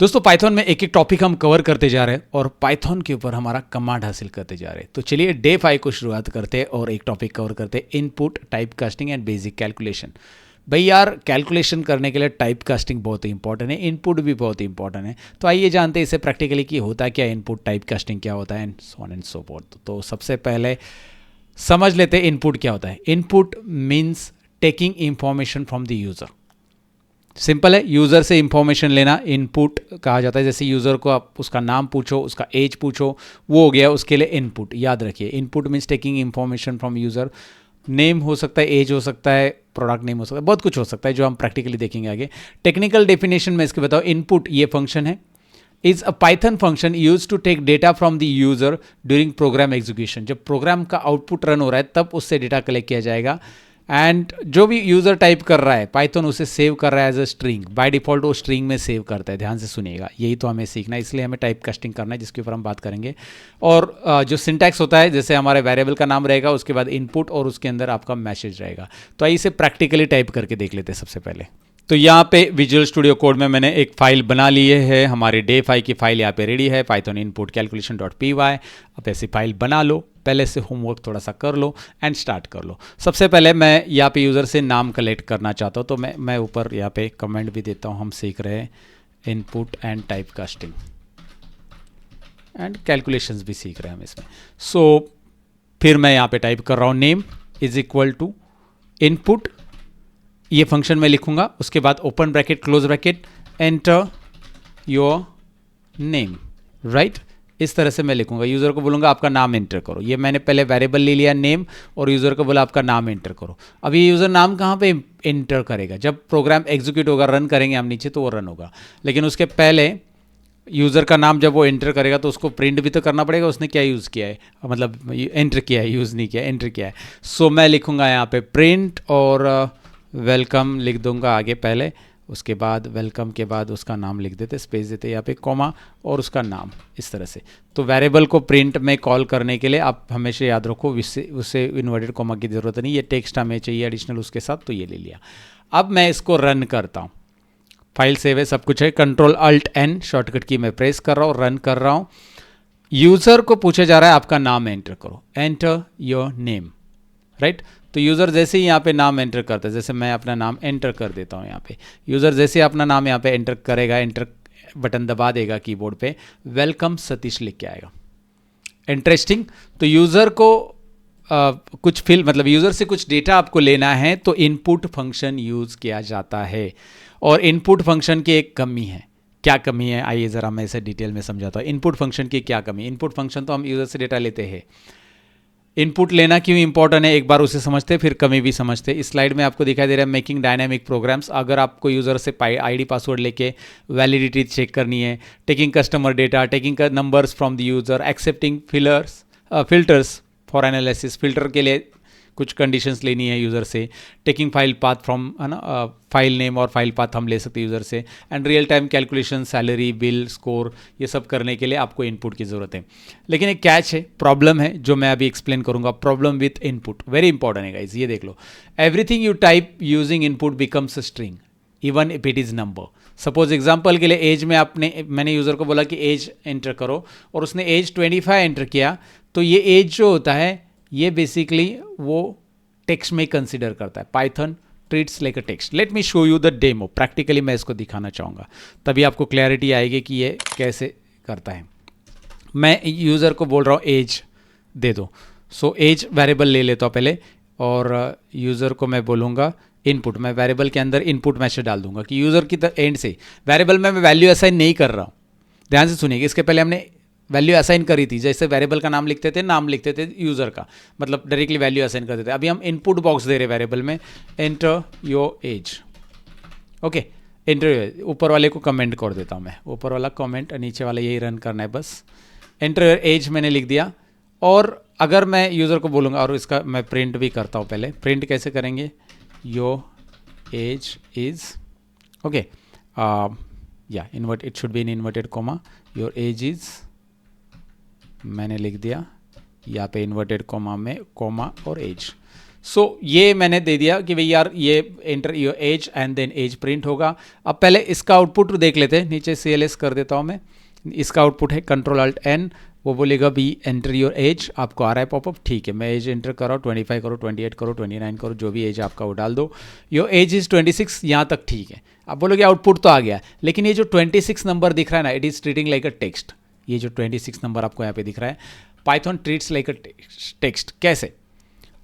दोस्तों पाइथन में एक एक टॉपिक हम कवर करते जा रहे हैं और पाइथन के ऊपर हमारा कमांड हासिल करते जा रहे हैं। तो चलिए डे 5 को शुरुआत करते हैं और एक टॉपिक कवर करते हैं, input, type casting and basic calculation. भाई यार, कैलकुलेशन करने के लिए टाइप कास्टिंग बहुत ही इंपॉर्टेंट है, इनपुट भी बहुत ही इंपॉर्टेंट है। तो आइए जानते हैं इसे प्रैक्टिकली कि होता क्या है, इनपुट, टाइप कास्टिंग क्या होता है and so on and so fourth. तो सबसे पहले समझ लेते हैं इनपुट क्या होता है। Input means taking information from the user. Simple है, यूज़र से इंफॉर्मेशन लेना इनपुट कहा जाता है। जैसे यूज़र को आप उसका नाम पूछो, उसका एज पूछो, वो हो गया उसके लिए इनपुट। याद रखिए, input means taking information from user. Name हो सकता है, एज हो सकता है, प्रोडक्ट नेम हो सकता है, बहुत कुछ हो सकता है जो हम प्रैक्टिकली देखेंगे आगे। टेक्निकल डेफिनेशन में इसके बताओ, इनपुट ये फंक्शन है, is a Python function use to take data from the user during program execution. जब प्रोग्राम का आउटपुट रन हो रहा है तब उससे डेटा कलेक्ट किया जाएगा एंड जो भी यूज़र टाइप कर रहा है पाइथन उसे सेव कर रहा है as a string. By default वो स्ट्रिंग में सेव करता है। ध्यान से सुनिएगा, यही तो हमें सीखना है, इसलिए हमें टाइप कास्टिंग करना है जिसके ऊपर हम बात करेंगे। और जो सिंटैक्स होता है, जैसे हमारे वेरिएबल का नाम रहेगा, उसके बाद इनपुट और उसके अंदर आपका मैसेज रहेगा। तो आइए इसे प्रैक्टिकली टाइप करके देख लेते हैं सबसे पहले। तो यहाँ पे विजुअल स्टूडियो कोड में मैंने एक फाइल बना ली है। हमारे डे 5 की फाइल यहाँ पे रेडी है, पाइथन इनपुट कैलकुलेशन .py। आप ऐसी फाइल बना लो, पहले से होमवर्क थोड़ा सा कर लो एंड स्टार्ट कर लो। सबसे पहले मैं यहाँ पे यूज़र से नाम कलेक्ट करना चाहता हूँ, तो मैं ऊपर यहाँ पे कमेंट भी देता हूँ। हम सीख रहे हैं input and type casting and calculations भी सीख रहे हैं हम इसमें। सो फिर मैं यहाँ पे टाइप कर रहा हूँ, name is equal to input, ये फंक्शन में लिखूंगा। उसके बाद open bracket close bracket, enter your name, right. इस तरह से मैं लिखूंगा। यूज़र को बोलूंगा आपका नाम एंटर करो। ये मैंने पहले वेरिएबल ले लिया नेम और यूज़र को बोला आपका नाम एंटर करो। अब ये यूज़र नाम कहाँ पे एंटर करेगा? जब प्रोग्राम एग्जीक्यूट होगा, रन करेंगे हम नीचे, तो वो रन होगा। लेकिन उसके पहले यूज़र का नाम जब वो एंटर करेगा तो उसको प्रिंट भी तो करना पड़ेगा उसने क्या यूज़ किया है, मतलब एंटर किया है, यूज़ नहीं किया, एंटर किया है। सो मैं लिखूंगा यहाँ पे प्रिंट और वेलकम लिख दूंगा आगे पहले। उसके बाद वेलकम के बाद उसका नाम लिख देते, स्पेस देते यहाँ पे, कॉमा और उसका नाम, इस तरह से। तो वेरिएबल को प्रिंट में कॉल करने के लिए आप हमेशा याद रखो उसे इन्वर्टेड कॉमा की ज़रूरत नहीं। ये टेक्स्ट हमें चाहिए एडिशनल उसके साथ, तो ये ले लिया। अब मैं इसको रन करता हूँ। फाइल सेव है, सब कुछ है, Ctrl+Alt+N शॉर्टकट की मैं प्रेस कर रहा हूँ, रन कर रहा हूँ। यूज़र को पूछा जा रहा है आपका नाम एंटर करो, एंटर योर नेम, राइट। तो यूज़र जैसे ही यहाँ पे नाम एंटर करता है, जैसे मैं अपना नाम एंटर कर देता हूँ यहाँ पे, यूज़र जैसे अपना नाम यहाँ पे एंटर करेगा, एंटर बटन दबा देगा कीबोर्ड पे, वेलकम सतीश लिख के आएगा। इंटरेस्टिंग। तो यूज़र को कुछ मतलब यूज़र से कुछ डेटा आपको लेना है तो इनपुट फंक्शन यूज़ किया जाता है। और इनपुट फंक्शन की एक कमी है। क्या कमी है, आइए ज़रा मैं इसे डिटेल में समझाता हूँ। इनपुट फंक्शन की क्या कमी? इनपुट फंक्शन तो हम यूज़र से डेटा लेते हैं, इनपुट लेना क्यों इंपॉर्टेंट है एक बार उसे समझते फिर कमी भी समझते। इस स्लाइड में आपको दिखाई दे रहा है मेकिंग डायनामिक प्रोग्राम्स। अगर आपको यूज़र से आईडी पासवर्ड लेके वैलिडिटी चेक करनी है, taking customer data, taking numbers from the user, accepting filters for analysis, filter के लिए कुछ कंडीशंस लेनी है यूज़र से, टेकिंग फाइल पाथ फ्रॉम, है ना, फाइल नेम और फाइल पाथ हम ले सकते हैं यूज़र से, and real time calculation, salary, bill, score, ये सब करने के लिए आपको इनपुट की ज़रूरत है। लेकिन एक कैच है, प्रॉब्लम है, जो मैं अभी एक्सप्लेन करूंगा। Problem with input very important है गाइस, ये देख लो। Everything you type using input becomes a string even if it is number. Suppose example के लिए एज में मैंने यूज़र को बोला कि एज एंटर करो और उसने एज 25 एंटर किया, तो ये एज जो होता है ये बेसिकली वो टेक्स्ट में कंसिडर करता है। Python treats like a text. Late me show you the demo. Practically मैं इसको दिखाना चाहूँगा, तभी आपको क्लैरिटी आएगी कि ये कैसे करता है। मैं यूज़र को बोल रहा हूँ एज दे दो। सो एज वेरिएबल ले लेता हूँ पहले और यूज़र को मैं बोलूँगा इनपुट। मैं वेरिएबल के अंदर इनपुट मैसेज डाल दूंगा कि यूज़र की एंड से वेरिएबल में मैं वैल्यू असाइन नहीं कर रहा हूँ। ध्यान से सुनिएगा, इसके पहले हमने वैल्यू असाइन करी थी। जैसे वेरिएबल का नाम लिखते थे, नाम लिखते थे यूज़र का, मतलब डायरेक्टली वैल्यू असाइन करते थे। अभी हम इनपुट बॉक्स दे रहे वेरिएबल में, enter your as, okay. Enter, ऊपर वाले को कमेंट कर देता हूँ मैं, ऊपर वाला कमेंट, नीचे वाला यही रन करना है बस। एंटर योर एज मैंने लिख दिया। और अगर मैं यूज़र को बोलूँगा, और इसका मैं प्रिंट भी करता हूँ पहले। प्रिंट कैसे करेंगे? योर एज इज़, ओके, या invert, it should be in inverted comma. Your age is मैंने लिख दिया यहाँ पे इन्वर्टेड कॉमा में, कॉमा और एज। सो ये मैंने दे दिया कि भाई यार ये enter your age and then age print होगा। अब पहले इसका आउटपुट देख लेते हैं, नीचे CLS कर देता हूँ मैं। इसका आउटपुट है Ctrl+Alt+N, वो बोलेगा बी एंटर योर एज, आपको आ रहा है पॉपअप, ठीक है मैं एज एंटर कर रहा हूँ, 25 करो, 28 करो, 29 करो, जो भी एज आपका वो डाल दो। योर एज इज़ 26, यहाँ तक ठीक है। अब बोलोगे आउटपुट तो आ गया, लेकिन ये जो 26 नंबर दिख रहा है ना, it is treating like a text. ये जो 26 नंबर आपको यहाँ पे दिख रहा है, Python treats like a text. कैसे?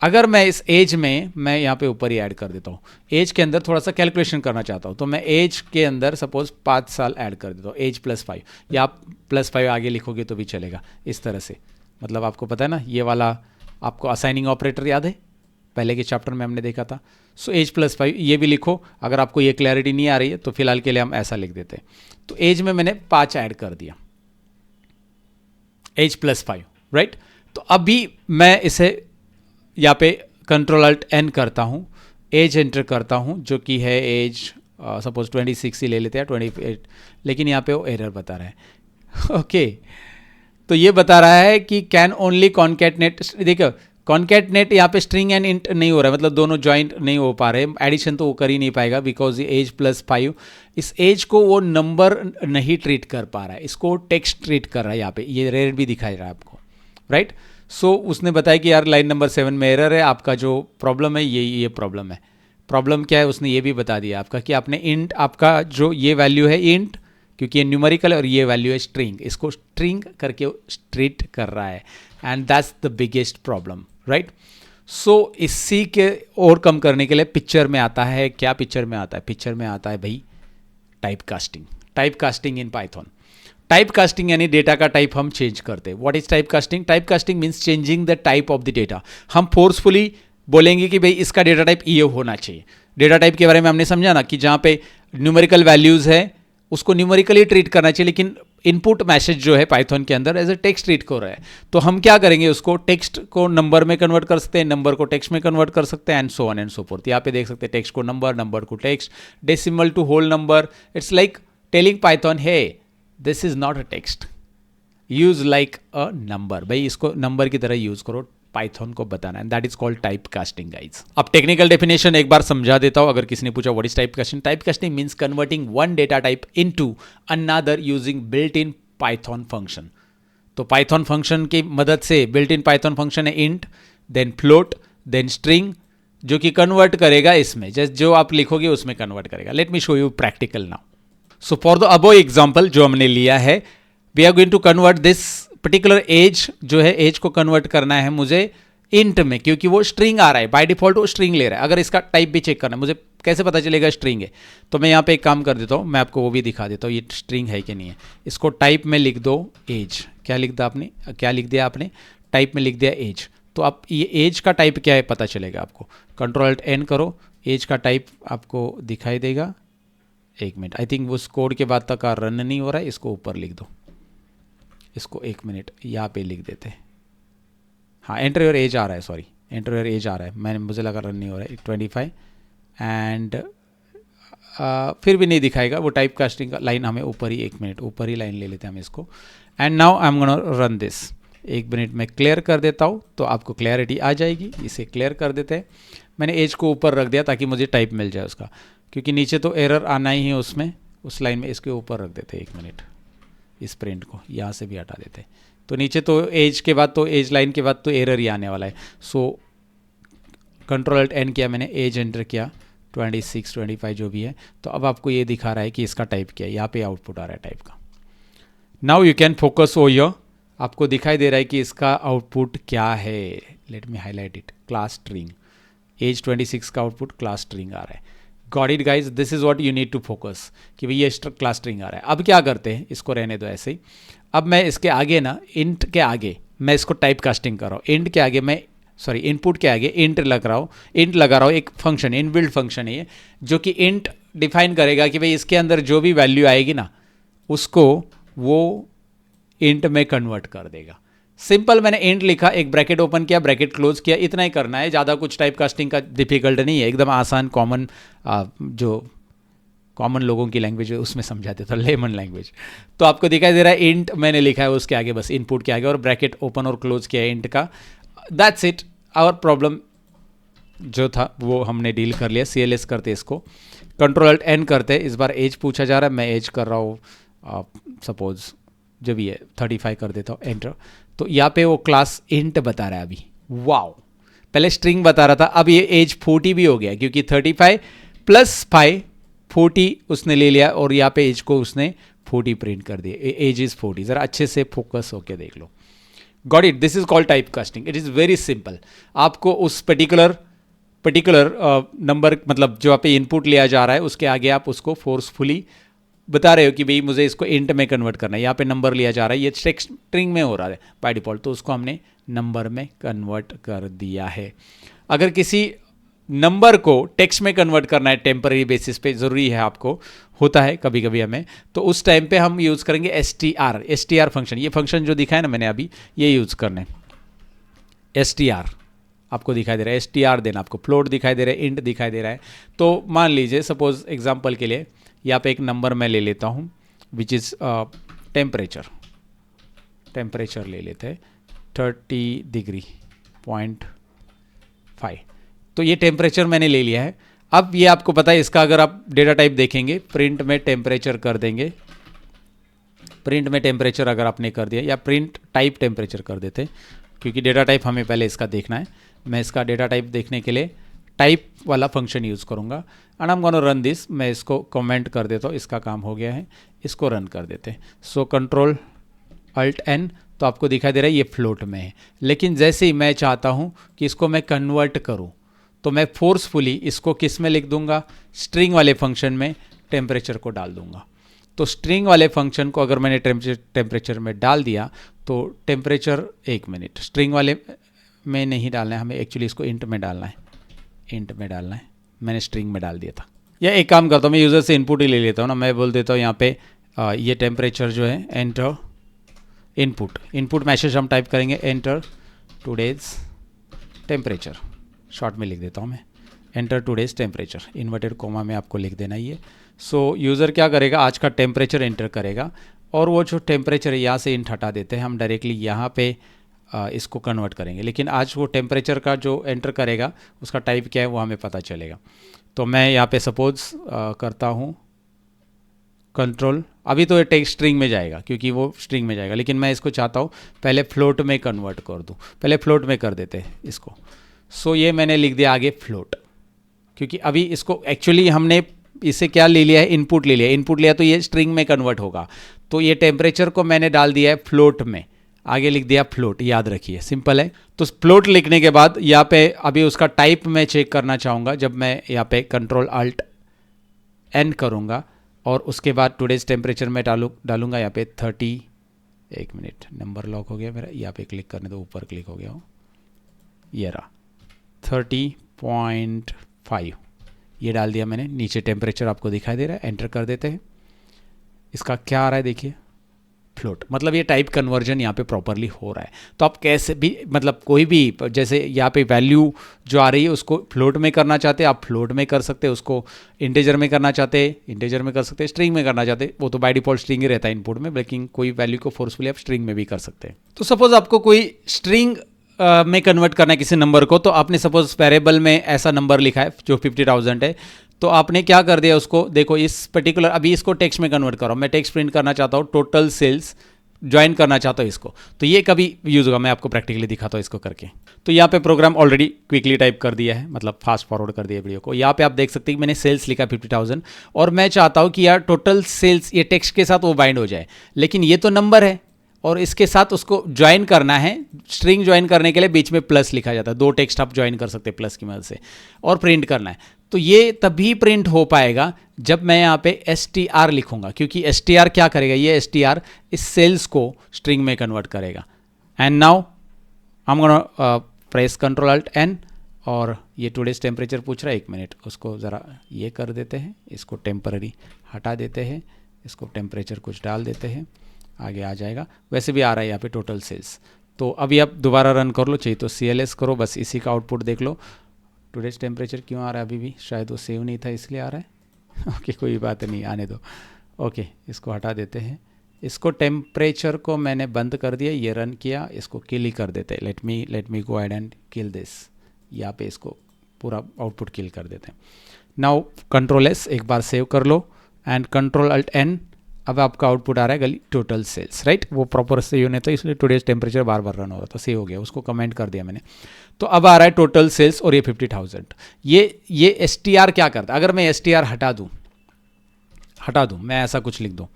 अगर मैं इस एज में, मैं यहाँ पे ऊपर ही ऐड कर देता हूँ, एज के अंदर थोड़ा सा कैलकुलेशन करना चाहता हूँ, तो मैं एज के अंदर सपोज 5 साल ऐड कर देता हूँ, एज +5, या आप +5 आगे लिखोगे तो भी चलेगा इस तरह से। मतलब आपको पता है ना, ये वाला आपको असाइनिंग ऑपरेटर याद है, पहले के चैप्टर में हमने देखा था। सो एज +5 ये भी लिखो। अगर आपको ये क्लैरिटी नहीं आ रही है तो फिलहाल के लिए हम ऐसा लिख देते हैं। तो एज में मैंने 5 ऐड कर दिया, एज +5, राइट। तो अभी मैं इसे यहाँ पे Ctrl+Alt+N करता हूँ, एज एंटर करता हूँ, जो कि है एज सपोज 26 ही ले लेते हैं, 28, लेकिन यहाँ पे वो एरर बता रहा है। ओके तो ये बता रहा है कि कैन ओनली कॉन्कैटनेट। देखो कॉन्कैटनेट यहाँ पे स्ट्रिंग एंड इंट नहीं हो रहा है, मतलब दोनों ज्वाइंट नहीं हो पा रहे, एडिशन तो वो कर ही नहीं पाएगा, बिकॉज ये एज +5, इस एज को वो नंबर नहीं ट्रीट कर पा रहा है, इसको टेक्स्ट ट्रीट कर रहा है। यहाँ पे ये रेड भी दिखाई रहा है आपको, राइट। सो उसने बताया कि यार लाइन नंबर 7 में एरर है, आपका जो प्रॉब्लम है ये प्रॉब्लम है। प्रॉब्लम क्या है उसने ये भी बता दिया आपका कि आपने इंट, आपका जो ये वैल्यू है इंट, क्योंकि ये न्यूमेरिकल और ये वैल्यू है स्ट्रिंग, इसको स्ट्रिंग करके ट्रीट कर रहा है, and that's the biggest problem, right. So इसी के और कम करने के लिए पिक्चर में आता है, क्या पिक्चर में आता है? पिक्चर में आता है भाई type casting. Type casting in Python. Type casting यानी डेटा का टाइप हम चेंज करते हैं। What is type casting? Type casting means changing the type of the data. हम फोर्सफुली बोलेंगे कि भाई इसका डेटा टाइप ये होना चाहिए। डेटा टाइप के बारे में हमने समझा ना कि जहाँ पे न्यूमेरिकल वैल्यूज है उसको न्यूमेरिकली ट्रीट करना चाहिए, लेकिन इनपुट मैसेज जो है पाइथन के अंदर एज ए टेक्स्ट ट्रीट हो रहा है, तो हम क्या करेंगे, उसको टेक्स्ट को नंबर में कन्वर्ट कर सकते हैं, नंबर को टेक्स्ट में कन्वर्ट कर सकते हैं, and so on and so forth. यहाँ पे देख सकते हैं टेक्स्ट को नंबर, नंबर को text, decimal to whole number. It's like telling Python hey this is not a text, use like a number. भाई इसको नंबर की तरह यूज करो, पाइथन को बताना, and that is called type casting guys. अब technical definition एक बार समझा देता हूं, अगर किसी ने पूछा what is type casting. Type casting means converting one data type into another using built in Python function. तो पाइथन फंक्शन की मदद से, बिल्ट इन पाइथन फंक्शन है int, then float, then string, जो कि कन्वर्ट करेगा इसमें, जस्ट जो आप लिखोगे उसमें कन्वर्ट करेगा। Let me show you practical now. So for the above example जो हमने लिया है, we are going to convert this particular age, जो है एज को कन्वर्ट करना है मुझे इंट में, क्योंकि वो स्ट्रिंग आ रहा है, बाय डिफॉल्ट वो स्ट्रिंग ले रहा है। अगर इसका टाइप भी चेक करना है, मुझे कैसे पता चलेगा स्ट्रिंग है? तो मैं यहाँ पे एक काम कर देता हूँ, मैं आपको वो भी दिखा देता हूँ ये स्ट्रिंग है कि नहीं है। इसको टाइप में लिख दो एज। क्या लिख दिया आपने? क्या लिख दिया आपने? टाइप में लिख दिया एज। तो आप ये एज का टाइप क्या है पता चलेगा आपको। Ctrl+N करो, एज का टाइप आपको दिखाई देगा। एक मिनट, आई थिंक उस कोड के बाद तक रन नहीं हो रहा है, इसको ऊपर लिख दो, इसको एक मिनट यहाँ पे लिख देते हैं। हाँ, एंटर योर एज आ रहा है, सॉरी एंटर योर एज आ रहा है, मैंने मुझे लगा रन नहीं हो रहा है। 25 एंड फिर भी नहीं दिखाएगा वो टाइप कास्टिंग का लाइन, हमें ऊपर ही, एक मिनट ऊपर ही लाइन ले लेते हैं हम इसको। And now I am gonna run this. एक मिनट में क्लियर कर देता हूँ तो आपको क्लैरिटी आ जाएगी। इसे क्लियर कर देते हैं। मैंने एज को ऊपर रख दिया ताकि मुझे टाइप मिल जाए उसका, क्योंकि नीचे तो एरर आना ही है उसमें, उस लाइन में। इसके ऊपर रख देते हैं, एक मिनट, इस प्रिंट को यहाँ से भी हटा देते हैं। तो नीचे तो एज के बाद, तो एज लाइन के बाद तो एरर ही आने वाला है। सो Ctrl+N किया मैंने, एज एंटर किया, 26 25 जो भी है। तो अब आपको ये दिखा रहा है कि इसका टाइप क्या है, यहाँ पे आउटपुट आ रहा है टाइप का। Now you can focus on your, आपको दिखाई दे रहा है कि इसका आउटपुट क्या है। Let me highlight it, class string. Age 26 का आउटपुट क्लास स्ट्रिंग आ रहा है। Got it guys, this is what you need to focus, कि भाई ये क्लास स्ट्रिंग आ रहा है। अब क्या करते हैं, इसको रहने दो ऐसे ही। अब मैं इसके आगे ना, इंट के आगे मैं इसको टाइप कास्टिंग कर रहा हूँ। इंट के आगे मैं, सॉरी इनपुट के आगे इंट लगा रहा हूँ, एक फंक्शन, इनबिल्ट फंक्शन है ये, जो कि इंट डिफाइन करेगा कि भाई इसके अंदर जो भी वैल्यू आएगी ना, उसको वो इंट में कन्वर्ट कर देगा। सिंपल, मैंने इंट लिखा, एक ब्रैकेट ओपन किया, ब्रैकेट क्लोज किया, इतना ही करना है। ज़्यादा कुछ टाइप कास्टिंग का डिफिकल्ट नहीं है, एकदम आसान, कॉमन, जो कॉमन लोगों की लैंग्वेज है उसमें समझाते थे, लेमन लैंग्वेज। तो आपको दिखाई दे रहा है इंट मैंने लिखा है, उसके आगे बस इनपुट के आगे और ब्रैकेट ओपन और क्लोज किया है इंट का। दैट्स इट, आवर प्रॉब्लम जो था वो हमने डील कर लिया। CLS करते इसको, Ctrl+N करते, इस बार एज पूछा जा रहा है, मैं एज कर रहा हूँ सपोज जो भी है 35 कर देता हूँ, एंटर। तो यहाँ पे वो क्लास इंट बता रहा है अभी, वाओ, पहले स्ट्रिंग बता रहा था, अब ये एज 40 भी हो गया क्योंकि 35 + 5 40 उसने ले लिया और यहाँ पे एज को उसने 40 प्रिंट कर दिया, एज इज 40। ज़रा अच्छे से फोकस होके देख लो। Got it, this is called type casting, it is very simple. आपको उस पर्टिकुलर नंबर, मतलब जो आप इनपुट लिया जा रहा है उसके आगे आप उसको फोर्सफुली बता रहे हो कि भाई मुझे इसको इंट में कन्वर्ट करना है। यहाँ पे नंबर लिया जा रहा है, ये स्ट्रिंग में हो रहा है बाय डिफ़ॉल्ट, तो उसको हमने नंबर में कन्वर्ट कर दिया है। अगर किसी नंबर को टेक्स्ट में कन्वर्ट करना है टेम्पररी बेसिस पे, ज़रूरी है, आपको होता है कभी कभी हमें, तो उस टाइम पे हम यूज़ करेंगे str फंक्शन। ये फंक्शन जो दिखाया ना मैंने अभी, ये यूज़ करना है। str आपको दिखाई दे रहा है, str देना, आपको फ्लोट दिखाई दे रहा है, इंट दिखाई दे रहा है। तो मान लीजिए सपोज एग्जांपल के लिए यहाँ पे एक नंबर मैं ले लेता हूँ विच इज़ टेम्परेचर ले लेते हैं 30 डिग्री 0.5। तो ये टेम्परेचर मैंने ले लिया है। अब ये आपको पता है, इसका अगर आप डेटा टाइप देखेंगे, प्रिंट में टेम्परेचर कर देंगे, प्रिंट में टेम्परेचर अगर आपने कर दिया, या प्रिंट टाइप टेम्परेचर कर देते, क्योंकि डेटा टाइप हमें पहले इसका देखना है। मैं इसका डेटा टाइप देखने के लिए टाइप वाला फंक्शन यूज़ करूँगा and I am gonna run this. मैं इसको कमेंट कर देता हूँ, इसका काम हो गया है, इसको रन कर देते हैं। सो Ctrl+N, तो आपको दिखाई दे रहा है ये फ्लोट में है। लेकिन जैसे ही मैं चाहता हूँ कि इसको मैं कन्वर्ट करूँ, तो मैं फोर्सफुली इसको किस में लिख दूंगा, स्ट्रिंग वाले फंक्शन में टेम्परेचर को डाल दूंगा। तो स्ट्रिंग वाले फंक्शन को अगर मैंने टेम्परेचर में डाल दिया, तो टेम्परेचर, 1 मिनट, स्ट्रिंग वाले में नहीं डालना है हमें, एक्चुअली इसको इंट में डालना है, इंट में डालना है। मैंने स्ट्रिंग में डाल दिया था। या एक काम करता हूँ, मैं यूज़र से इनपुट ही ले लेता हूँ ना, मैं बोल देता हूँ यहाँ पे ये टेम्परेचर जो है, एंटर इनपुट मैसेज हम टाइप करेंगे, एंटर टुडेज टेम्परेचर, शॉर्ट में लिख देता हूँ मैं, enter today's temperature, inverted coma में आपको लिख देना ही है। सो यूज़र क्या करेगा, आज का टेम्परेचर एंटर करेगा, और वो जो टेम्परेचर है यहाँ से इंट हटा देते हैं, हम डायरेक्टली यहाँ पे इसको कन्वर्ट करेंगे। लेकिन आज वो टेम्परेचर का जो एंटर करेगा उसका टाइप क्या है वो हमें पता चलेगा। तो मैं यहाँ पे सपोज करता हूँ कंट्रोल, अभी तो ये टेक्स्ट स्ट्रिंग में जाएगा क्योंकि वो स्ट्रिंग में जाएगा, लेकिन मैं इसको चाहता हूँ पहले फ्लोट में कन्वर्ट कर दूँ, पहले फ्लोट में कर देते हैं इसको। सो ये मैंने लिख दिया आगे फ्लोट, क्योंकि अभी इसको एक्चुअली हमने इसे क्या ले लिया है, इनपुट ले लिया, इनपुट लिया तो ये स्ट्रिंग में कन्वर्ट होगा। तो ये टेम्परेचर को मैंने डाल दिया है फ्लोट में, आगे लिख दिया फ्लोट, याद रखिए, सिंपल है। तो फ्लोट लिखने के बाद यहाँ पे अभी उसका टाइप मैं चेक करना चाहूँगा, जब मैं यहाँ पे Ctrl+N करूँगा और उसके बाद टुडेज टेम्परेचर में डालूंगा यहाँ पे 30, 1 मिनट, नंबर लॉक हो गया मेरा, यहाँ पे क्लिक करने दो, ऊपर क्लिक हो गया हो, ये रहा 30.5, ये डाल दिया मैंने। नीचे टेम्परेचर आपको दिखाई दे रहा है, एंटर कर देते हैं। इसका क्या आ रहा है देखिए, फ्लोट, मतलब ये टाइप कन्वर्जन यहाँ पे प्रॉपरली हो रहा है। तो आप कैसे भी, मतलब कोई भी, जैसे यहाँ पे वैल्यू जो आ रही है उसको फ्लोट में करना चाहते हैं आप फ्लोट में कर सकते हैं, उसको इंटीजर में करना चाहते हैं इंटीजर में कर सकते हैं, स्ट्रिंग में करना चाहते हैं वो तो बाय डिफॉल्ट स्ट्रिंग ही रहता है इनपुट में, लेकिन कोई वैल्यू को फोर्सफुली आप स्ट्रिंग में भी कर सकते हैं। तो सपोज आपको कोई स्ट्रिंग में कन्वर्ट करना है किसी नंबर को, तो आपने सपोज वेरिएबल में ऐसा नंबर लिखा है जो 50,000 है, तो आपने क्या कर दिया उसको, देखो इस पर्टिकुलर, अभी इसको टेक्स्ट में कन्वर्ट करो, मैं टेक्स्ट प्रिंट करना चाहता हूँ, टोटल सेल्स ज्वाइन करना चाहता हूँ इसको, तो ये कभी यूज़ होगा, मैं आपको प्रैक्टिकली दिखाता हूँ इसको करके। तो यहाँ पे प्रोग्राम ऑलरेडी क्विकली टाइप कर दिया है, मतलब फास्ट फॉरवर्ड कर दिया वीडियो को। यहाँ पे आप देख सकते हैं कि मैंने सेल्स लिखा 50,000 और मैं चाहता हूँ कि यार टोटल सेल्स ये टेक्स्ट के साथ वो बाइंड हो जाए, लेकिन ये तो नंबर है और इसके साथ उसको ज्वाइन करना है। स्ट्रिंग ज्वाइन करने के लिए बीच में प्लस लिखा जाता है, 2 टेक्स्ट आप ज्वाइन कर सकते हैं प्लस की मदद से, और प्रिंट करना है। तो ये तभी प्रिंट हो पाएगा जब मैं यहाँ पे str लिखूंगा, क्योंकि str क्या करेगा, ये str इस सेल्स को स्ट्रिंग में कन्वर्ट करेगा। And now I am gonna press Ctrl+N और ये टुडेज टेम्परेचर पूछ रहा है, 1 मिनट, उसको ज़रा ये कर देते हैं, इसको टेम्पररी हटा देते हैं, इसको टेम्परेचर कुछ डाल देते हैं, आगे आ जाएगा। वैसे भी आ रहा है यहाँ पे टोटल सेल्स। तो अभी आप दोबारा रन कर लो, चाहिए तो CLS करो, बस इसी का आउटपुट देख लो। टुडेज टेम्परेचर क्यों आ रहा है अभी भी, शायद वो सेव नहीं था इसलिए आ रहा है। ओके कोई बात नहीं, आने दो। ओके इसको हटा देते हैं, इसको टेम्परेचर को मैंने बंद कर दिया, ये रन किया, इसको किल ही कर देते हैं। Late me go ahead and kill this. यहाँ पे इसको पूरा आउटपुट किल कर देते हैं। नाउ कंट्रोल एस एक बार सेव कर लो एंड कंट्रोल अल्ट एन, अब आपका आउटपुट आ रहा है गली टोटल सेल्स, राइट। वो प्रॉपर से नहीं था इसलिए टुडेज टेम्परेचर बार बार रन हो रहा था, सेव हो गया, उसको कमेंट कर दिया मैंने। तो अब आ रहा है टोटल सेल्स और ये 50,000। ये एस टी आर क्या करता है, अगर मैं एस टी आर हटा दूँ, मैं ऐसा कुछ लिख दूँ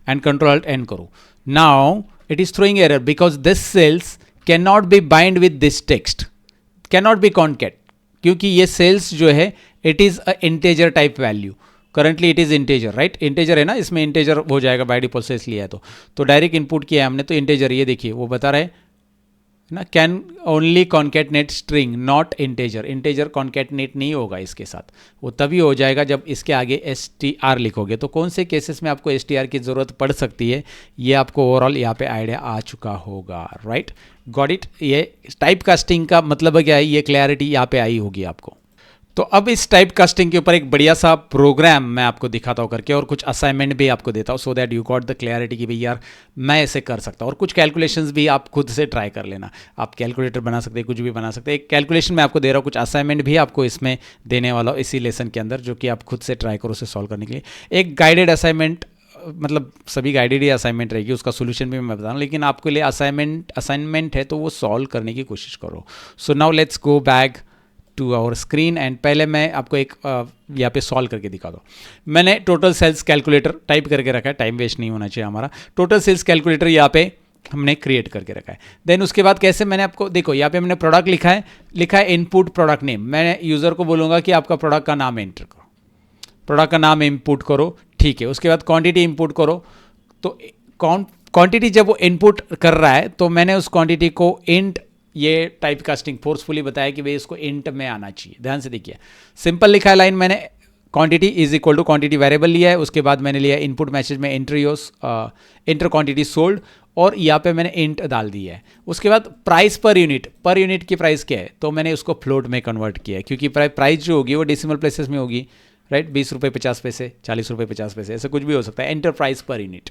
एंड कंट्रोल अल्ट एन करूँ, now it is throwing error because this cells can not be bind with this text, can not be concat, क्योंकि ये सेल्स जो है it is a integer type value, currently it is integer, right. Integer है ना, इसमें integer हो जाएगा by default से, इसलिए है। तो डायरेक्ट इनपुट किया है हमने, तो इंटेजर, ये देखिए वो बता रहे ना, can only concatenate string not integer. Integer concatenate नहीं होगा इसके साथ, वो तभी हो जाएगा जब इसके आगे एस टी आर लिखोगे। तो कौन से केसेस में आपको एस टी आर की ज़रूरत पड़ सकती है, ये आपको ओवरऑल यहाँ पे आइडिया आ चुका होगा, राइट। Got it. ये टाइप कास्टिंग का मतलब क्या है, ये क्लैरिटी यहाँ पे आई होगी आपको। तो अब इस टाइप कास्टिंग के ऊपर एक बढ़िया सा प्रोग्राम मैं आपको दिखाता हूँ करके, और कुछ असाइनमेंट भी आपको देता हूँ, so that you got the clarity कि भाई यार मैं ऐसे कर सकता हूँ। और कुछ कैलकुलेशंस भी आप खुद से ट्राई कर लेना, आप कैलकुलेटर बना सकते हैं, कुछ भी बना सकते हैं। एक कैलकुलेशन मैं आपको दे रहा हूँ, कुछ असाइनमेंट भी आपको इसमें देने वाला हूँ इसी लेसन के अंदर, जो कि आप खुद से ट्राई करो उसे सॉल्व करने के लिए। एक गाइडेड असाइनमेंट, मतलब सभी गाइडेड ही असाइनमेंट रहेगी, उसका सोल्यूशन भी मैं बता रहा हूँ, लेकिन आपके लिए असाइनमेंट है तो वो सॉल्व करने की कोशिश करो। So now let's go back to our screen and पहले मैं आपको एक यहाँ पे सॉल्व करके दिखा दो। मैंने टोटल सेल्स कैलकुलेटर टाइप करके रखा है, टाइम वेस्ट नहीं होना चाहिए हमारा। टोटल सेल्स कैलकुलेटर यहाँ पे हमने क्रिएट करके रखा है। देन उसके बाद कैसे, मैंने आपको देखो यहाँ पे मैंने प्रोडक्ट लिखा है इनपुट प्रोडक्ट नेम। मैं यूज़र को बोलूँगा कि आपका प्रोडक्ट का नाम एंटर करो, प्रोडक्ट का नाम इनपुट करो, ठीक है। उसके बाद क्वांटिटी इंपोर्ट करो। तो क्वांटिटी जब वो इनपुट कर रहा है तो मैंने उस क्वांटिटी को इंट, ये टाइप कास्टिंग फोर्सफुली बताया कि भाई इसको इंट में आना चाहिए। ध्यान से देखिए, सिंपल लिखा है लाइन मैंने, quantity is equal to quantity variable लिया है, उसके बाद मैंने लिया इनपुट मैसेज में इंटर क्वांटिटी सोल्ड, और यहाँ पे मैंने इंट डाल दिया है। उसके बाद प्राइस पर यूनिट की प्राइस क्या है, तो मैंने उसको फ्लोट में कन्वर्ट किया है, क्योंकि प्राइस जो होगी वो डेसिमल प्लेसेस में होगी, राइट। 20 रुपये 50 पैसे, 40 रुपये 50 पैसे, ऐसा कुछ भी हो सकता है, enter price per unit.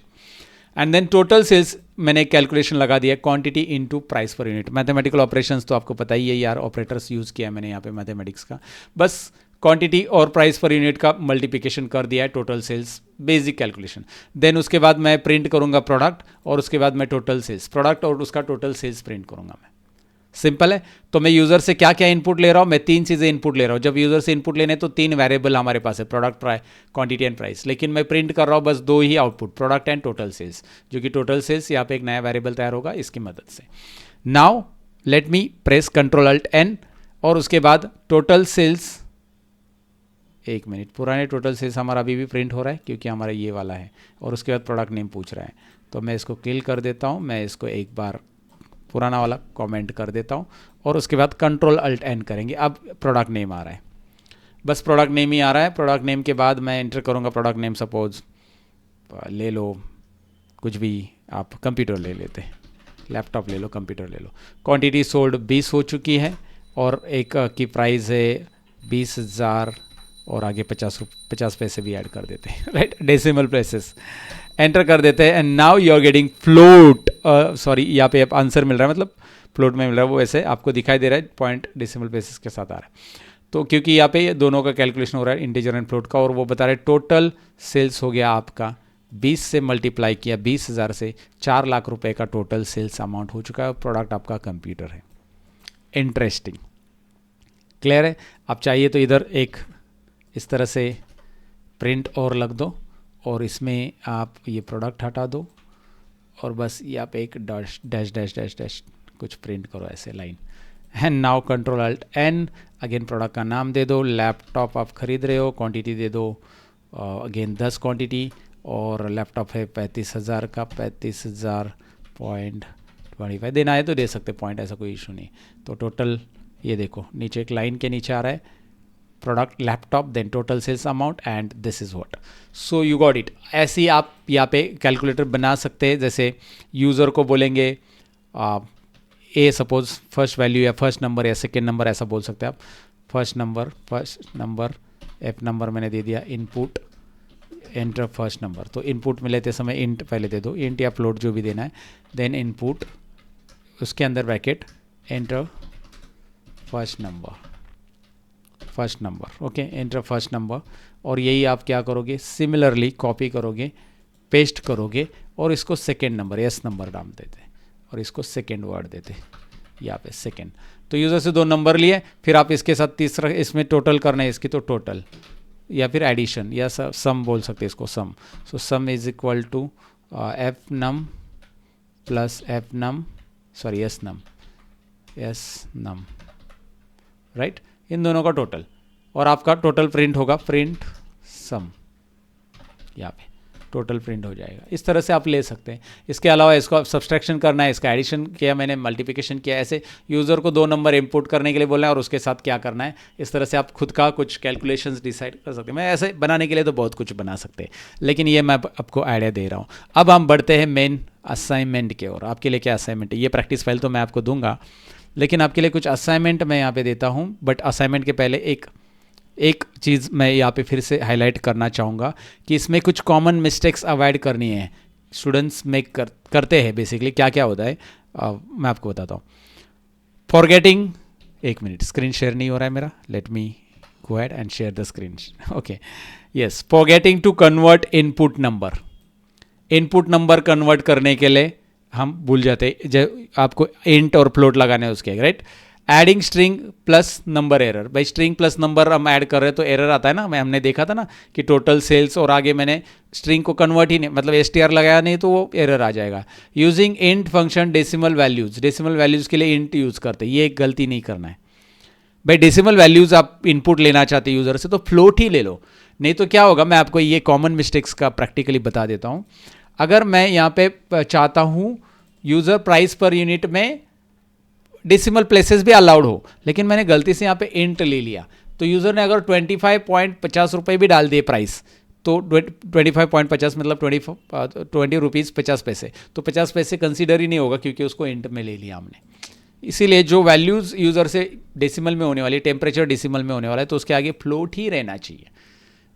And then total sales मैंने एक कैलकुलेशन लगा दिया, quantity into price per unit. Mathematical operations तो आपको पता ही है यार, ऑपरेटर्स यूज़ किया है मैंने यहाँ पे मैथमेटिक्स का, बस क्वांटिटी और प्राइस पर यूनिट का मल्टीप्लिकेशन कर दिया है, total sales, basic calculation. Then उसके बाद मैं प्रिंट करूँगा प्रोडक्ट, और उसके बाद मैं टोटल सेल्स, प्रोडक्ट और उसका टोटल सेल्स प्रिंट करूँगा मैं। सिंपल है। तो मैं यूज़र से क्या क्या इनपुट ले रहा हूँ, मैं 3 चीज़ें इनपुट ले रहा हूँ। जब यूज़र से इनपुट लेने तो 3 वेरिएबल हमारे पास है, प्रोडक्ट, क्वांटिटी एंड प्राइस, लेकिन मैं प्रिंट कर रहा हूँ बस 2 ही output, product and total sales, जो कि टोटल सेल्स यहाँ पे एक नया वेरिएबल तैयार होगा इसकी मदद से। Now let me press control alt N, और उसके बाद टोटल सेल्स, एक मिनट, पुराने टोटल सेल्स हमारा अभी भी प्रिंट हो रहा है क्योंकि हमारा ये वाला है, और उसके बाद प्रोडक्ट नेम पूछ रहा है, तो मैं इसको किल कर देता हूँ, मैं इसको एक बार पुराना वाला कमेंट कर देता हूँ, और उसके बाद कंट्रोल अल्ट एन करेंगे। अब प्रोडक्ट नेम आ रहा है, बस प्रोडक्ट नेम ही आ रहा है। प्रोडक्ट नेम के बाद मैं एंटर करूँगा प्रोडक्ट नेम, सपोज ले लो कुछ भी, आप कंप्यूटर ले लेते, लैपटॉप ले लो, कंप्यूटर ले लो। क्वांटिटी सोल्ड 20 हो चुकी है, और एक की प्राइस है 20,000, और आगे 50 पैसे भी ऐड कर देते हैं, राइट, डेसिमल प्लेसेस एंटर कर देते हैं। And now you are getting float, sorry यहाँ पे आंसर मिल रहा है, मतलब फ्लोट में मिल रहा है, वो ऐसे आपको दिखाई दे रहा है, पॉइंट डेसिमल प्लेसेस के साथ आ रहा है। तो क्योंकि यहाँ पे दोनों का कैलकुलेशन हो रहा है, इंटीजर एंड फ्लोट का, और वो बता रहे टोटल सेल्स हो गया आपका 20 से मल्टीप्लाई किया 20,000 से, 4 लाख रुपए का टोटल सेल्स अमाउंट हो चुका है, प्रोडक्ट आपका कंप्यूटर है। इंटरेस्टिंग, क्लियर है। आप चाहिए तो इधर एक इस तरह से प्रिंट और लग दो, और इसमें आप ये प्रोडक्ट हटा दो, और बस यहाँ पे एक dash dash dash dash dash कुछ प्रिंट करो ऐसे line. And now control alt N, again product का नाम दे दो, लैपटॉप आप खरीद रहे हो, क्वांटिटी दे दो, अगेन 10 क्वांटिटी, और लैपटॉप है 35,000 का, 35,000.25 देना है तो दे सकते पॉइंट, ऐसा कोई इशू नहीं। तो टोटल ये देखो नीचे एक लाइन के नीचे आ रहा है, product laptop, then total sales amount, and this is what. So you got it. ऐसे ही आप यहाँ पे कैलकुलेटर बना सकते हैं, जैसे यूज़र को बोलेंगे ए, सपोज फर्स्ट वैल्यू या फर्स्ट नंबर या सेकेंड नंबर, ऐसा बोल सकते हैं आप। फर्स्ट नंबर एफ नंबर मैंने दे दिया, इनपुट एंटर फर्स्ट नंबर। तो इनपुट में लेते समय इंट पहले दे दो, इंट या फ्लोट जो भी देना है, देन इनपुट, उसके अंदर bracket enter first number, first number, okay, enter first number, और यही आप क्या करोगे, सिमिलरली कॉपी करोगे, पेस्ट करोगे और इसको सेकेंड नंबर एस नंबर डाल देते और इसको सेकेंड वर्ड देते यहाँ पे सेकेंड। तो यूज़र से 2 नंबर लिए, फिर आप इसके साथ तीसरा इसमें टोटल करना है इसकी, तो टोटल या फिर एडिशन या सम बोल सकते हैं इसको, sum. So sum is equal to F num plus F num, sorry S num, right, इन दोनों का टोटल, और आपका टोटल प्रिंट होगा, प्रिंट सम, यहाँ पे टोटल प्रिंट हो जाएगा। इस तरह से आप ले सकते हैं। इसके अलावा इसको सब्सट्रैक्शन करना है, इसका एडिशन किया मैंने, मल्टीप्लिकेशन किया, ऐसे यूज़र को 2 नंबर इंपुट करने के लिए बोलना है और उसके साथ क्या करना है, इस तरह से आप खुद का कुछ कैलकुलेशंस डिसाइड कर सकते हैं। मैं ऐसे बनाने के लिए तो बहुत कुछ बना सकते हैं, लेकिन ये मैं आपको आइडिया दे रहा हूँ। अब हम बढ़ते हैं मेन असाइनमेंट की ओर। आपके लिए क्या असाइनमेंट है, ये प्रैक्टिस फाइल तो मैं आपको दूंगा, लेकिन आपके लिए कुछ असाइनमेंट मैं यहाँ पे देता हूँ। बट असाइनमेंट के पहले एक चीज़ मैं यहाँ पे फिर से हाईलाइट करना चाहूँगा कि इसमें कुछ कॉमन मिस्टेक्स अवॉइड करनी है, स्टूडेंट्स मेक करते हैं। बेसिकली क्या क्या होता है मैं आपको बताता हूँ। फॉरगेटिंग, एक मिनट, स्क्रीन शेयर नहीं हो रहा है मेरा, let me go ahead and share the screen, okay, yes, forgetting to convert input number convert करने के लिए हम भूल जाते हैं, जब आपको इंट और फ्लोट लगाने हैं उसके, right. Adding string plus number error, भाई स्ट्रिंग प्लस नंबर हम ऐड कर रहे हैं तो एरर आता है ना, हमने देखा था ना कि टोटल सेल्स और आगे मैंने स्ट्रिंग को कन्वर्ट ही नहीं, मतलब एसटीआर लगाया नहीं तो वो एरर आ जाएगा। Using int function decimal values के लिए इंट यूज़ करते हैं, ये एक गलती नहीं करना है भाई। डेसिमल वैल्यूज़ आप इनपुट लेना चाहते यूज़र से तो फ्लोट ही ले लो, नहीं तो क्या होगा, मैं आपको ये कॉमन मिस्टेक्स का प्रैक्टिकली बता देता हूँ। अगर मैं यहाँ पे चाहता हूँ यूज़र प्राइस पर यूनिट में डेसिमल प्लेसेस भी अलाउड हो, लेकिन मैंने गलती से यहाँ पे इंट ले लिया, तो यूज़र ने अगर 25.50 रुपये भी डाल दिए प्राइस, तो 25.50 मतलब 20 रुपीज़ 50 पैसे, तो 50 पैसे कंसीडर ही नहीं होगा क्योंकि उसको इंट में ले लिया हमने। इसीलिए जो वैल्यूज़ यूज़र से डेसिमल में होने वाली, टेम्परेचर डेसिमल में होने वाला है, तो उसके आगे फ्लोट ही रहना चाहिए।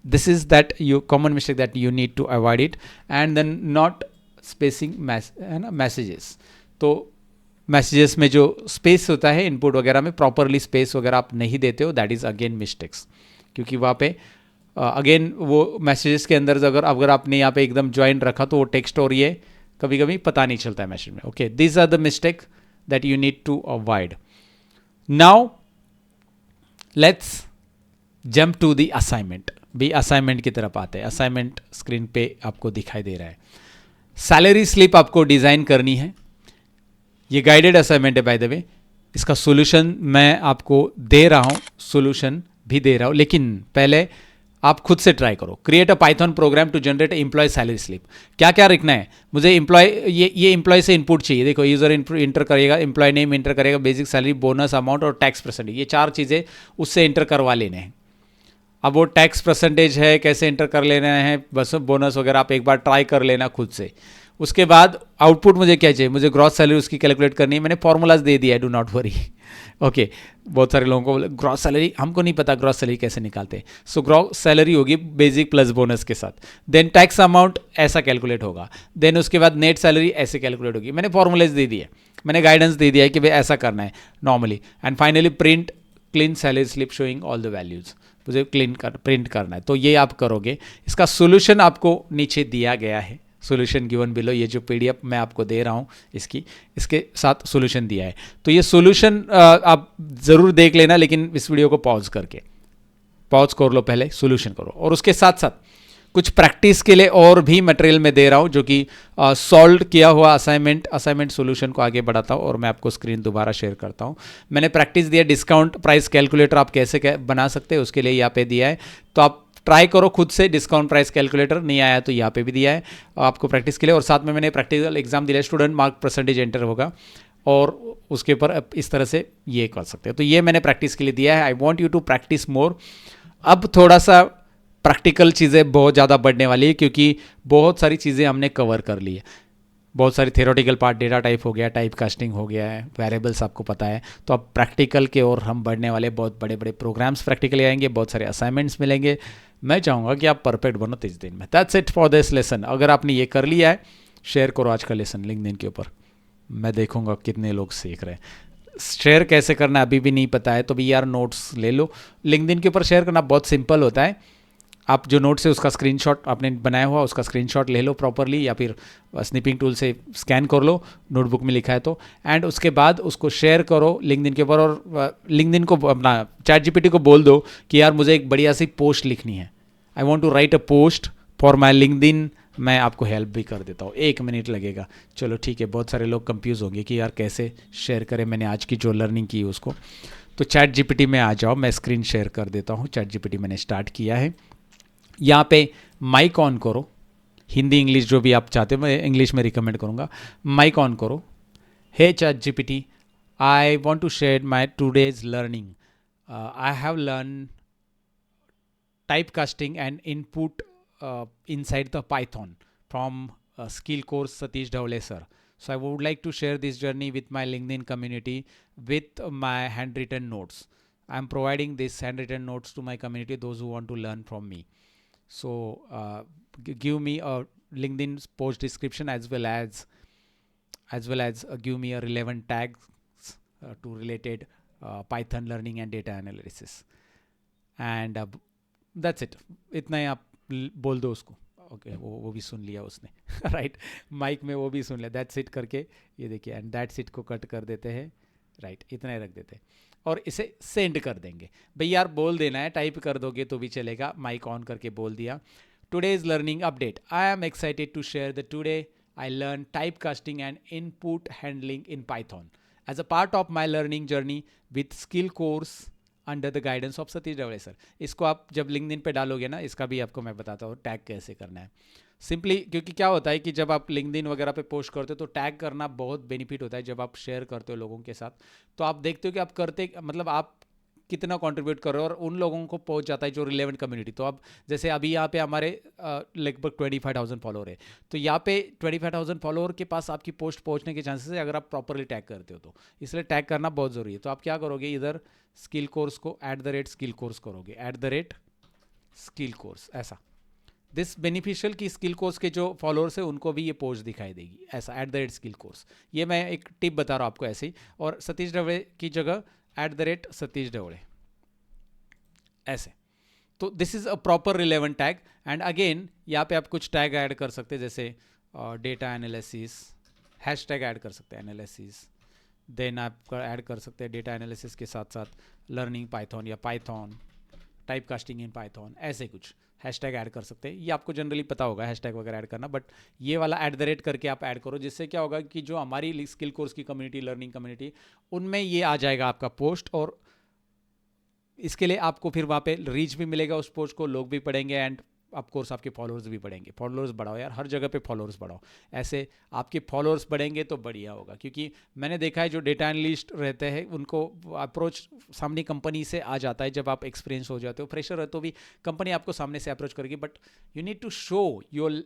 This is that common mistake that you need to avoid it. And then not spacing है ना, मैसेजेस, तो मैसेजेस में जो स्पेस होता है इनपुट वगैरह में, प्रॉपरली स्पेस वगैरह आप नहीं देते हो, दैट इज़ अगेन मिस्टेक्स, क्योंकि वहाँ पे अगेन वो मैसेजेस के अंदर अगर आपने यहाँ पे एकदम ज्वाइन रखा तो वो टेक्स्ट और ये कभी कभी पता नहीं चलता है मैसेज में। Okay, this are the mistake that you need to avoid. Now let's jump to the assignment. भी असाइनमेंट की तरफ आते हैं। असाइनमेंट स्क्रीन पे आपको दिखाई दे रहा है। सैलरी स्लिप आपको डिज़ाइन करनी है। ये गाइडेड असाइनमेंट है बाय द वे। इसका सॉल्यूशन मैं आपको दे रहा हूँ, सॉल्यूशन भी दे रहा हूँ, लेकिन पहले आप खुद से ट्राई करो। Create a Python program to generate employ salary slip. क्या क्या लिखना है मुझे? एम्प्लॉय, ये एम्प्लॉय से इनपुट चाहिए। देखो, यूजर इंटर करेगा, एम्प्लॉय नेम इंटर करेगा, बेसिक सैलरी, बोनस अमाउंट और टैक्स परसेंटेज, ये 4 चीज़ें उससे इंटर करवा लेने हैं। अब वो टैक्स परसेंटेज है कैसे इंटर कर लेना है, बस बोनस वगैरह आप एक बार ट्राई कर लेना खुद से। उसके बाद आउटपुट मुझे क्या चाहिए, मुझे ग्रॉस सैलरी उसकी कैलकुलेट करनी है। मैंने फॉर्मूलाज दे दिया है, डू नॉट वरी। ओके, बहुत सारे लोगों को ग्रॉस सैलरी, हमको नहीं पता ग्रॉस सैलरी कैसे निकालते। सो ग्रॉस सैलरी होगी बेसिक प्लस बोनस के साथ, देन टैक्स अमाउंट ऐसा कैलकुलेट होगा, देन उसके बाद नेट सैलरी ऐसे कैलकुलेट होगी। मैंने फॉर्मूलाज दे दिए, मैंने गाइडेंस दे दिया है कि भाई ऐसा करना है normally. And finally print clean salary slip showing all the values, मुझे प्रिंट करना है। तो ये आप करोगे। इसका सोल्यूशन आपको नीचे दिया गया है, सोल्यूशन गिवन बिलो। ये जो पीडीएफ मैं आपको दे रहा हूँ इसके साथ सोल्यूशन दिया है। तो ये सोल्यूशन आप ज़रूर देख लेना, लेकिन इस वीडियो को पॉज कर लो, पहले सोल्यूशन करो। और उसके साथ साथ कुछ प्रैक्टिस के लिए और भी मटेरियल मैं दे रहा हूँ, जो कि सॉल्व किया हुआ असाइनमेंट सोल्यूशन को आगे बढ़ाता हूँ। और मैं आपको स्क्रीन दोबारा शेयर करता हूँ। मैंने प्रैक्टिस दिया डिस्काउंट प्राइस कैलकुलेटर आप कैसे बना सकते हैं, उसके लिए यहाँ पे दिया है। तो आप ट्राई करो खुद से। डिस्काउंट प्राइस कैलकुलेटर नहीं आया तो यहाँ पे भी दिया है आपको प्रैक्टिस के लिए। और साथ में मैंने प्रैक्टिकल एग्जाम दिया, स्टूडेंट मार्क परसेंटेज एंटर होगा और उसके ऊपर इस तरह से ये कर सकते हैं। तो ये मैंने प्रैक्टिस के लिए दिया है। I want you to practice more. अब थोड़ा सा प्रैक्टिकल चीज़ें बहुत ज़्यादा बढ़ने वाली है, क्योंकि बहुत सारी चीज़ें हमने कवर कर ली है। बहुत सारी थियोरेटिकल पार्ट, डेटा टाइप हो गया, टाइप कास्टिंग हो गया है, वेरिएबल्स आपको पता है। तो अब प्रैक्टिकल के और हम बढ़ने वाले, बहुत बड़े बड़े प्रोग्राम्स प्रैक्टिकली आएंगे, बहुत सारे असाइनमेंट्स मिलेंगे। मैं चाहूँगा कि आप परफेक्ट बनो 30 दिन में। That's it for this lesson. अगर आपने ये कर लिया है, शेयर करो आज का लेसन लिंक्डइन के ऊपर। मैं देखूँगा कितने लोग सीख रहे हैं। शेयर कैसे करना अभी भी नहीं पता है तो भी यार नोट्स ले लो। लिंक्डइन के ऊपर शेयर करना बहुत सिंपल होता है। आप जो नोट्स है उसका स्क्रीनशॉट आपने बनाया हुआ उसका स्क्रीनशॉट ले लो प्रॉपरली, या फिर स्निपिंग टूल से स्कैन कर लो, नोटबुक में लिखा है तो, एंड उसके बाद उसको शेयर करो लिंक्डइन के ऊपर। और लिंक्डइन को अपना चैट जीपीटी को बोल दो कि यार मुझे एक बढ़िया सी पोस्ट लिखनी है, I want to write a post for my LinkedIn, मैं आपको हेल्प भी कर देता हूँ, 1 मिनट लगेगा। चलो ठीक है, बहुत सारे लोग कंफ्यूज होंगे कि यार कैसे शेयर करें मैंने आज की जो लर्निंग की उसको। तो चैट जीपीटी में आ जाओ, मैं स्क्रीन शेयर कर देता हूँ। चैट जीपीटी मैंने स्टार्ट किया है। यहाँ पे माइक ऑन करो, हिंदी इंग्लिश जो भी आप चाहते हो, मैं इंग्लिश में रिकमेंड करूँगा। माइक ऑन करो। Hey chat GPT, I want to share my today's learning. I have learn typecasting and input inside the Python from skill course Satish Dhawale sir. So I would like to share this journey with my LinkedIn community with my handwritten notes. I'm providing this handwritten notes to my community, those who want to learn from me. So give me a LinkedIn post description as well as give me a relevant tags to related Python learning and data analysis. And that's it, इतना ही आप बोल दो उसको। Okay वो भी सुन लिया उसने right mic में वो भी सुन लिया। दैट्स इट करके ये देखिए, एंड दैट्स इट को कट कर देते हैं। राइट इतना ही रख देते हैं और इसे सेंड कर देंगे। भाई यार बोल देना है, टाइप कर दोगे तो भी चलेगा। माइक ऑन करके बोल दिया। Today is learning update, I am excited to share the today I learn type casting and input handling in Python as a part of my learning journey with skill course under the guidance of Satish Dhawale sir. इसको आप जब LinkedIn पे डालोगे ना, इसका भी आपको मैं बताता हूँ टैग कैसे करना है सिंपली। क्योंकि क्या होता है कि जब आप लिंक्डइन वगैरह पे पोस्ट करते हो तो टैग करना बहुत बेनिफिट होता है। जब आप शेयर करते हो लोगों के साथ तो आप देखते हो कि आप करते मतलब आप कितना कंट्रीब्यूट कर रहे हो और उन लोगों को पहुंच जाता है जो रिलेवेंट कम्युनिटी। तो अब जैसे अभी यहाँ पे हमारे लगभग 25,000 फॉलोअर है, तो यहाँ पे 25,000 फॉलोअर के पास आपकी पोस्ट पहुंचने के चांसेस है अगर आप प्रॉपरली टैग करते हो तो। इसलिए टैग करना बहुत ज़रूरी है। तो आप क्या करोगे, इधर स्किल कोर्स को @स्किल कोर्स करोगे, @स्किल कोर्स ऐसा। दिस बेनिफिशियल की स्किल कोर्स के जो फॉलोअर्स है उनको भी ये पोस्ट दिखाई देगी ऐसा, @स्किल कोर्स। ये मैं एक टिप बता रहा हूँ आपको ऐसे ही। और सतीश डवड़े की जगह @सतीश डवड़े ऐसे। तो this is a proper relevant tag. And again यहाँ पे आप कुछ टैग ऐड कर सकते हैं, जैसे data analysis, hash tag add कर सकते हैं एनालिसिस। देन आप ऐड कर सकते हैं डेटा एनालिसिस के साथ साथ लर्निंग पाइथन या Python, type casting in Python, ऐसे कुछ हैशटैग ऐड कर सकते हैं। ये आपको जनरली पता होगा हैशटैग वगैरह ऐड करना, बट ये वाला करके आप ऐड करो, जिससे क्या होगा कि जो हमारी स्किल कोर्स की कम्युनिटी, लर्निंग कम्युनिटी, उनमें ये आ जाएगा आपका पोस्ट। और इसके लिए आपको फिर वहाँ पे रीच भी मिलेगा उस पोस्ट को, लोग भी पढ़ेंगे एंड ऑफ कोर्स आपके फॉलोअर्स भी बढ़ेंगे। फॉलोअर्स बढ़ाओ यार, हर जगह पे फॉलोअर्स बढ़ाओ। ऐसे आपके फॉलोअर्स बढ़ेंगे तो बढ़िया होगा। क्योंकि मैंने देखा है जो डेटा एनालिस्ट रहते हैं उनको अप्रोच सामने कंपनी से आ जाता है जब आप एक्सपीरियंस हो जाते हो। फ्रेशर है तो भी कंपनी आपको सामने से अप्रोच करेगी, but you need to show your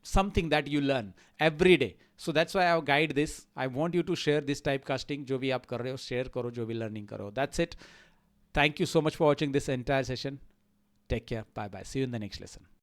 something that you learn every day. So that's why I guide this. I want you to share this typecasting जो भी आप कर रहे हो, शेयर करो जो भी लर्निंग करो। That's it. Thank you so much for watching this entire session. Take care. Bye bye. See you in the next lesson.